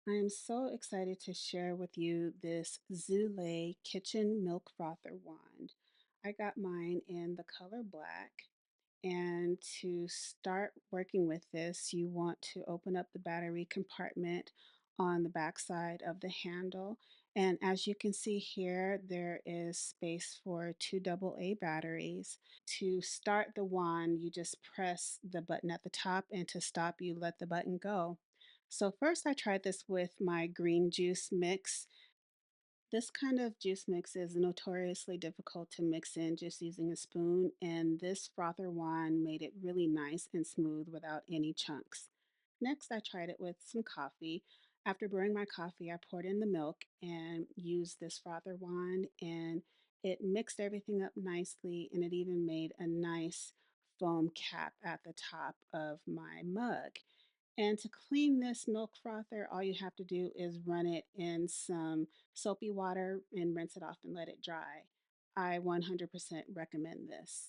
I am so excited to share with you this Zulay Kitchen Milk Frother wand. I got mine in the color black. And to start working with this, you want to open up the battery compartment on the back side of the handle. And as you can see here, there is space for two AA batteries. To start the wand, you just press the button at the top, and to stop, you let the button go. So first I tried this with my green juice mix. This kind of juice mix is notoriously difficult to mix in just using a spoon, and this frother wand made it really nice and smooth without any chunks. Next, I tried it with some coffee. After brewing my coffee, I poured in the milk and used this frother wand, and it mixed everything up nicely, and it even made a nice foam cap at the top of my mug. And to clean this milk frother, all you have to do is run it in some soapy water and rinse it off and let it dry. I 100% recommend this.